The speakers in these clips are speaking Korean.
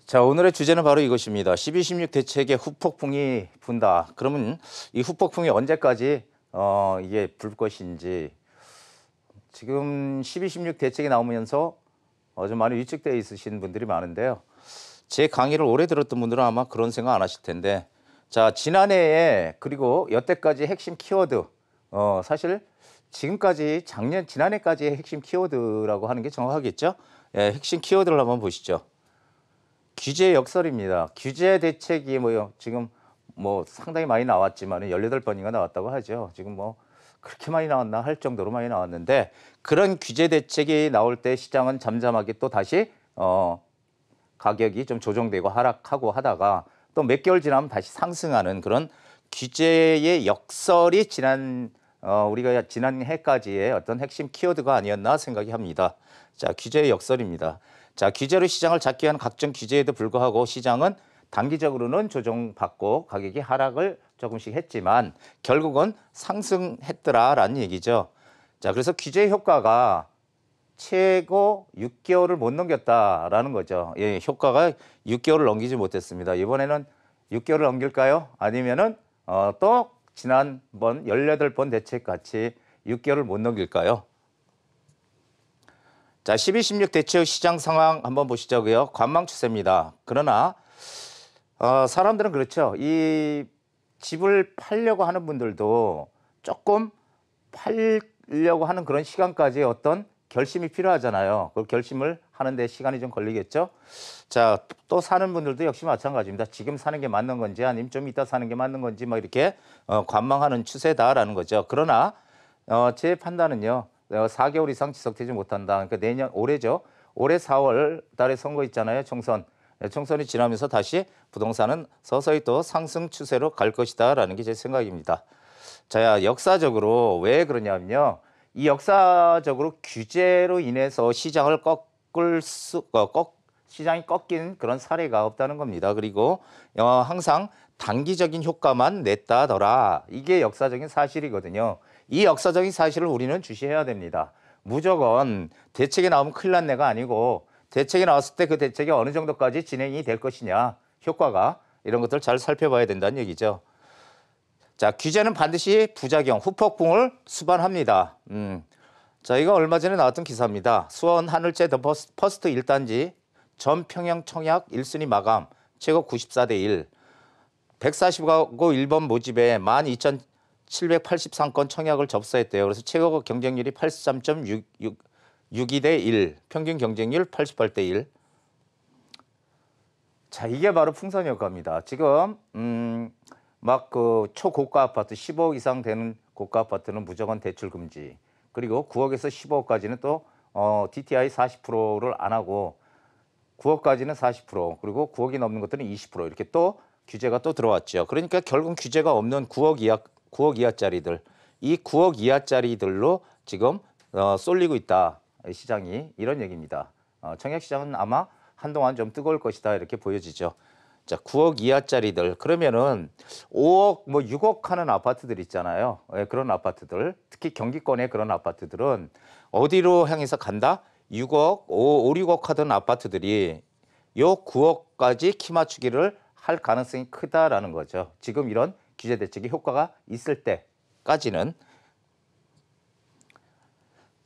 자, 오늘의 주제는 바로 이것입니다. 12.16 대책에 후폭풍이 분다. 그러면 이 후폭풍이 언제까지 이게 불 것인지. 지금 12.16 대책이 나오면서 좀 많이 위축되어 있으신 분들이 많은데요. 제 강의를 오래 들었던 분들은 아마 그런 생각 안 하실 텐데, 자, 지난해에 그리고 여태까지 핵심 키워드, 사실 지금까지 지난해까지의 핵심 키워드라고 하는 게 정확하겠죠? 예, 핵심 키워드를 한번 보시죠. 규제 역설입니다. 규제 대책이 지금 상당히 많이 나왔지만 18번인가 나왔다고 하죠. 지금 그렇게 많이 나왔나 할 정도로 많이 나왔는데, 그런 규제 대책이 나올 때 시장은 잠잠하게 또 다시 가격이 좀 조정되고 하락하고 하다가 또 몇 개월 지나면 다시 상승하는 그런 규제의 역설이 우리가 지난 해까지의 어떤 핵심 키워드가 아니었나 생각이 합니다. 자, 규제의 역설입니다. 자, 규제로 시장을 잡기 위한 각종 규제에도 불구하고 시장은 단기적으로는 조정받고 가격이 하락을 조금씩 했지만 결국은 상승했더라라는 얘기죠. 자, 그래서 규제 효과가 최고 6개월을 못 넘겼다라는 거죠. 예, 효과가 6개월을 넘기지 못했습니다. 이번에는 6개월을 넘길까요? 아니면은 또 지난번 18번 대책 같이 6개월을 못 넘길까요? 자, 12.16 대책 시장 상황 한번 보시자고요. 관망 추세입니다. 그러나 사람들은 그렇죠. 이 집을 팔려고 하는 분들도 조금 팔려고 하는 그런 시간까지 어떤 결심이 필요하잖아요. 그 결심을 하는데 시간이 좀 걸리겠죠. 자, 또 사는 분들도 역시 마찬가지입니다. 지금 사는 게 맞는 건지 아니면 좀 이따 사는 게 맞는 건지 이렇게 관망하는 추세다라는 거죠. 그러나 제 판단은요. 4개월 이상 지속되지 못한다. 그러니까 올해죠. 올해 4월 달에 선거 있잖아요. 총선. 총선이 지나면서 다시 부동산은 서서히 또 상승 추세로 갈 것이다라는 게 제 생각입니다. 자, 역사적으로 왜 그러냐면요. 이 역사적으로 규제로 인해서 시장을 시장이 꺾인 그런 사례가 없다는 겁니다. 그리고 항상 단기적인 효과만 냈다더라. 이게 역사적인 사실이거든요. 이 역사적인 사실을 우리는 주시해야 됩니다. 무조건 대책이 나오면 큰일 난 애가 아니고 대책이 나왔을 때 그 대책이 어느 정도까지 진행이 될 것이냐, 효과가 이런 것들 잘 살펴봐야 된다는 얘기죠. 자, 규제는 반드시 부작용, 후폭풍을 수반합니다. 자, 이거 얼마 전에 나왔던 기사입니다. 수원 하늘재 더 퍼스트 1단지 전 평형 청약 1순위 마감, 최고 94대 1. 140가구 1번 모집에 12,783건 청약을 접수했대요. 그래서 최고 경쟁률이 83.62대 1, 평균 경쟁률 88대 1. 자, 이게 바로 풍선 효과입니다. 지금 그 초고가 아파트 15억 이상 되는 고가 아파트는 무조건 대출 금지. 그리고 9억에서 15억까지는 또 DTI 40%를 안 하고 9억까지는 40%, 그리고 9억이 넘는 것들은 20% 이렇게 또 규제가 또 들어왔죠. 그러니까 결국 규제가 없는 9억 이하짜리들, 이 9억 이하짜리들로 지금 쏠리고 있다. 시장이 이런 얘기입니다. 청약 시장은 아마 한동안 좀 뜨거울 것이다 이렇게 보여지죠. 자, 9억 이하짜리들 그러면은 5억 6억 하는 아파트들 있잖아요. 예, 그런 아파트들, 특히 경기권의 그런 아파트들은 어디로 향해서 간다? 6억, 5, 6억 하던 아파트들이 요 9억까지 키 맞추기를 할 가능성이 크다라는 거죠. 지금 이런 규제 대책이 효과가 있을 때까지는.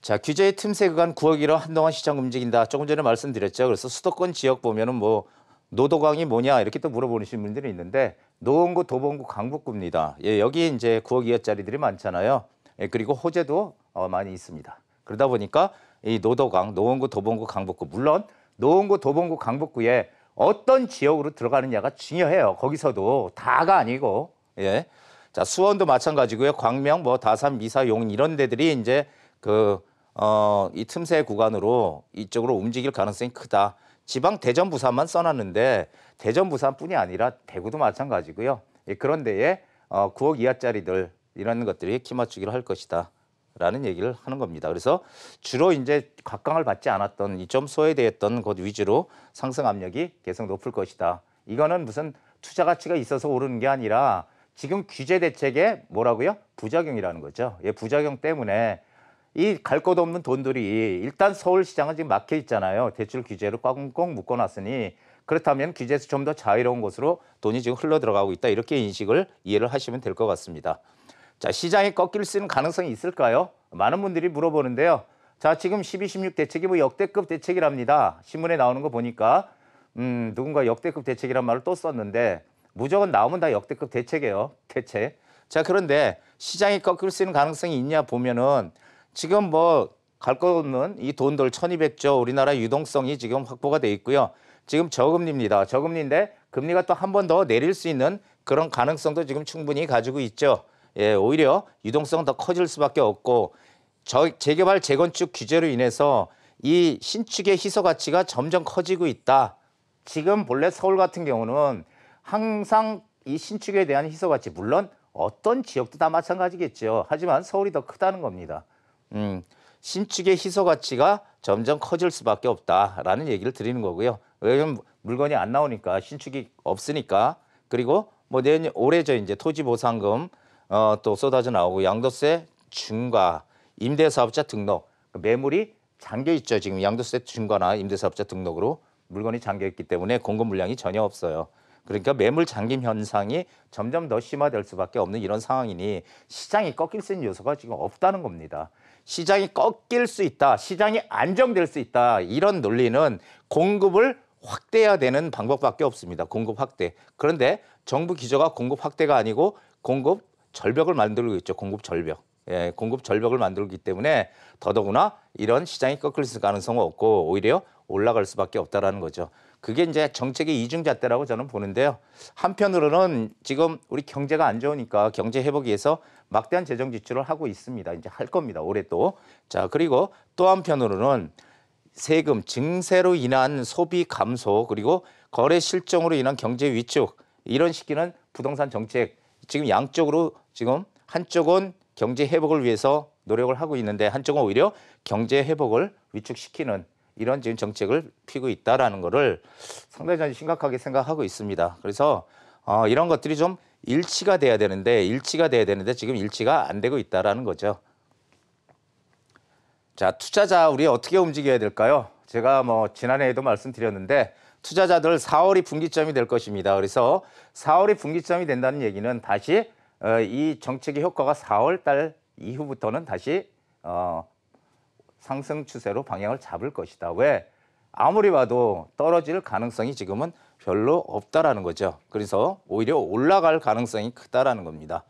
자, 규제의 틈새 구간 9억이로 한동안 시장 움직인다. 조금 전에 말씀드렸죠. 그래서 수도권 지역 보면은 노도강이 뭐냐 이렇게 또 물어보시는 분들이 있는데 노원구, 도봉구, 강북구입니다. 예, 여기 이제 9억 이하짜리들이 많잖아요. 예, 그리고 호재도 많이 있습니다. 그러다 보니까 이 노도강, 노원구, 도봉구, 강북구, 물론 노원구, 도봉구, 강북구에 어떤 지역으로 들어가느냐가 중요해요. 거기서도 다가 아니고. 예. 자, 수원도 마찬가지고요. 광명, 다산, 미사, 용인 이런 데들이 이제 이 틈새 구간으로 이쪽으로 움직일 가능성이 크다. 지방 대전, 부산만 써놨는데 대전, 부산뿐이 아니라 대구도 마찬가지고요. 예, 그런 데에 9억 이하짜리들 이런 것들이 키 맞추기를 할 것이다. 라는 얘기를 하는 겁니다. 그래서 주로 이제 각광을 받지 않았던 이 좀 소외되었던 곳 위주로 상승 압력이 계속 높을 것이다. 이거는 무슨 투자 가치가 있어서 오르는 게 아니라 지금 규제 대책의 뭐라고요? 부작용이라는 거죠. 예, 부작용 때문에 이 갈 곳 없는 돈들이 일단 서울시장은 지금 막혀 있잖아요. 대출 규제로 꽉꽉 묶어놨으니 그렇다면 규제에서 좀 더 자유로운 곳으로 돈이 지금 흘러 들어가고 있다. 이렇게 인식을 이해를 하시면 될 것 같습니다. 자, 시장이 꺾일 수 있는 가능성이 있을까요? 많은 분들이 물어보는데요. 자, 지금 12, 16 대책이 뭐 역대급 대책이랍니다. 신문에 나오는 거 보니까 누군가 역대급 대책이란 말을 또 썼는데 무조건 나오면 다 역대급 대책이에요. 대책. 자, 그런데 시장이 꺾일 수 있는 가능성이 있냐 보면은 지금 뭐 갈 것 없는 이 돈들 1200조 우리나라 유동성이 지금 확보가 돼 있고요. 지금 저금리입니다. 저금리인데 금리가 또 한 번 더 내릴 수 있는 그런 가능성도 지금 충분히 가지고 있죠. 예, 오히려 유동성은 더 커질 수밖에 없고 재개발 재건축 규제로 인해서 이 신축의 희소 가치가 점점 커지고 있다. 지금 본래 서울 같은 경우는 항상 이 신축에 대한 희소 가치, 물론 어떤 지역도 다 마찬가지겠죠. 하지만 서울이 더 크다는 겁니다. 신축의 희소 가치가 점점 커질 수밖에 없다라는 얘기를 드리는 거고요. 왜냐하면 물건이 안 나오니까 신축이 없으니까. 그리고 뭐 올해죠 이제 토지 보상금 또 쏟아져 나오고 양도세 중과 임대사업자 등록, 매물이 잠겨 있죠. 지금 양도세 중과나 임대사업자 등록으로 물건이 잠겨 있기 때문에 공급 물량이 전혀 없어요. 그러니까 매물 잠김 현상이 점점 더 심화될 수밖에 없는 이런 상황이니 시장이 꺾일 수 있는 요소가 지금 없다는 겁니다. 시장이 꺾일 수 있다, 시장이 안정될 수 있다, 이런 논리는 공급을 확대해야 되는 방법밖에 없습니다. 공급 확대. 그런데 정부 기조가 공급 확대가 아니고 공급 절벽을 만들고 있죠. 공급 절벽. 예, 공급 절벽을 만들기 때문에 더더구나 이런 시장이 꺾일 가능성은 없고 오히려 올라갈 수밖에 없다라는 거죠. 그게 이제 정책의 이중잣대라고 저는 보는데요. 한편으로는 지금 우리 경제가 안 좋으니까 경제 회복을 위해서 막대한 재정 지출을 하고 있습니다. 이제 할 겁니다. 올해 또. 자, 그리고 또 한편으로는 세금, 증세로 인한 소비 감소, 그리고 거래 실종으로 인한 경제 위축, 이런 시기는 부동산 정책, 지금 양쪽으로 지금 한쪽은 경제 회복을 위해서 노력을 하고 있는데 한쪽은 오히려 경제 회복을 위축시키는 이런 지금 정책을 피고 있다라는 거를 상당히 저는 심각하게 생각하고 있습니다. 그래서 이런 것들이 좀 일치가 돼야 되는데 지금 일치가 안 되고 있다라는 거죠. 자, 투자자 우리 어떻게 움직여야 될까요? 제가 뭐 지난해에도 말씀드렸는데 투자자들 4월이 분기점이 될 것입니다. 그래서 4월이 분기점이 된다는 얘기는 다시 이 정책의 효과가 4월 달 이후부터는 다시 상승 추세로 방향을 잡을 것이다. 왜? 아무리 봐도 떨어질 가능성이 지금은 별로 없다라는 거죠. 그래서 오히려 올라갈 가능성이 크다라는 겁니다.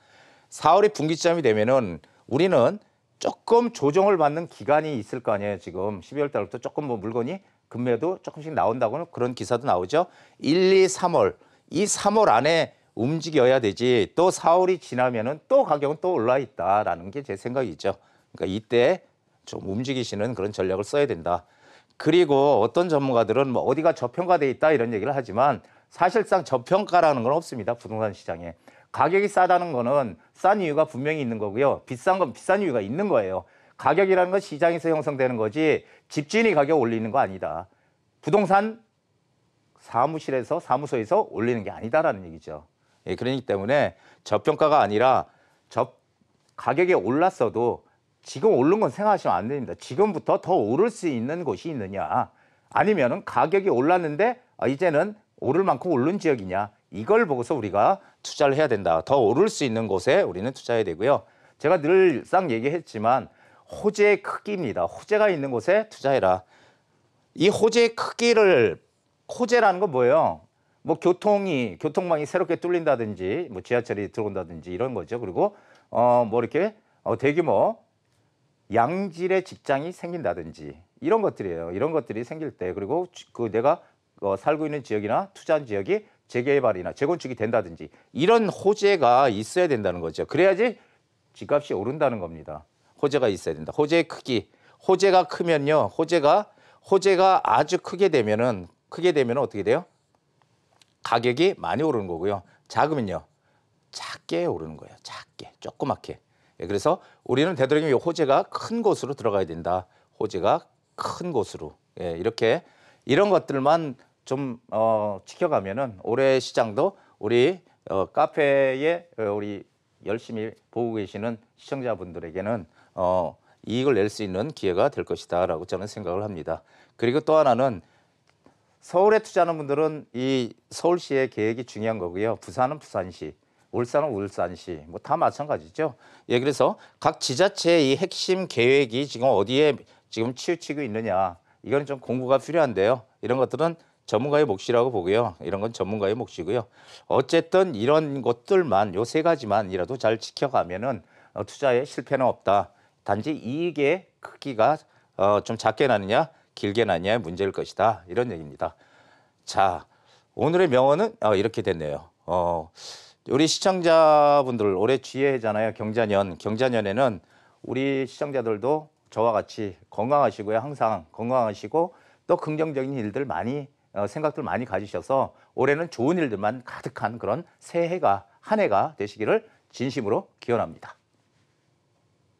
4월이 분기점이 되면은 우리는 조금 조정을 받는 기간이 있을 거 아니에요. 지금 12월 달부터 조금 뭐 물건이 금매도 조금씩 나온다고는 그런 기사도 나오죠. 1, 2, 3월. 이 3월 안에 움직여야 되지. 또 4월이 지나면은 또 가격은 또 올라 있다라는 게 제 생각이죠. 그러니까 이때 좀 움직이시는 그런 전략을 써야 된다. 그리고 어떤 전문가들은 뭐 어디가 저평가돼 있다 이런 얘기를 하지만 사실상 저평가라는 건 없습니다. 부동산 시장에. 가격이 싸다는 거는 싼 이유가 분명히 있는 거고요. 비싼 건 비싼 이유가 있는 거예요. 가격이라는 건 시장에서 형성되는 거지 집주인이 가격 올리는 거 아니다. 부동산 사무소에서 올리는 게 아니다라는 얘기죠. 예, 그렇기 때문에 저평가가 아니라 가격이 올랐어도 지금 오른 건 생각하시면 안 됩니다. 지금부터 더 오를 수 있는 곳이 있느냐, 아니면은 가격이 올랐는데 이제는 오를 만큼 오른 지역이냐, 이걸 보고서 우리가 투자를 해야 된다. 더 오를 수 있는 곳에 우리는 투자해야 되고요. 제가 늘상 얘기했지만 호재의 크기입니다. 호재가 있는 곳에 투자해라. 이 호재의 크기를, 호재라는 건 뭐예요? 뭐 교통망이 새롭게 뚫린다든지 뭐 지하철이 들어온다든지 이런 거죠. 그리고 뭐 이렇게 대규모 양질의 직장이 생긴다든지 이런 것들이에요. 이런 것들이 생길 때, 그리고 그 내가 살고 있는 지역이나 투자한 지역이 재개발이나 재건축이 된다든지 이런 호재가 있어야 된다는 거죠. 그래야지 집값이 오른다는 겁니다. 호재가 있어야 된다. 호재의 크기. 호재가 크면요. 호재가 아주 크게 되면은 어떻게 돼요? 가격이 많이 오르는 거고요. 작으면요. 작게 오르는 거예요. 작게, 조그맣게. 예, 그래서 우리는 되도록이면 호재가 큰 곳으로 들어가야 된다. 호재가 큰 곳으로. 예, 이렇게 이런 것들만 좀 지켜가면은 올해 시장도 우리 카페에 우리 열심히 보고 계시는 시청자분들에게는 이익을 낼 수 있는 기회가 될 것이다라고 저는 생각을 합니다. 그리고 또 하나는 서울에 투자하는 분들은 이 서울시의 계획이 중요한 거고요. 부산은 부산시, 울산은 울산시, 뭐 다 마찬가지죠. 예, 그래서 각 지자체의 이 핵심 계획이 지금 어디에 지금 치우치고 있느냐, 이건 좀 공부가 필요한데요. 이런 것들은 전문가의 몫이라고 보고요. 이런 건 전문가의 몫이고요. 어쨌든 이런 것들만 요 세 가지만이라도 잘 지켜가면은 투자에 실패는 없다. 단지 이익의 크기가 좀 작게 나느냐, 길게 나느냐의 문제일 것이다. 이런 얘기입니다. 자, 오늘의 명언은 이렇게 됐네요. 우리 시청자분들 올해 쥐해잖아요. 경자년. 경자년에는 우리 시청자들도 저와 같이 건강하시고요. 항상 건강하시고 또 긍정적인 일들 많이 생각들 많이 가지셔서 올해는 좋은 일들만 가득한 그런 새해가 한 해가 되시기를 진심으로 기원합니다.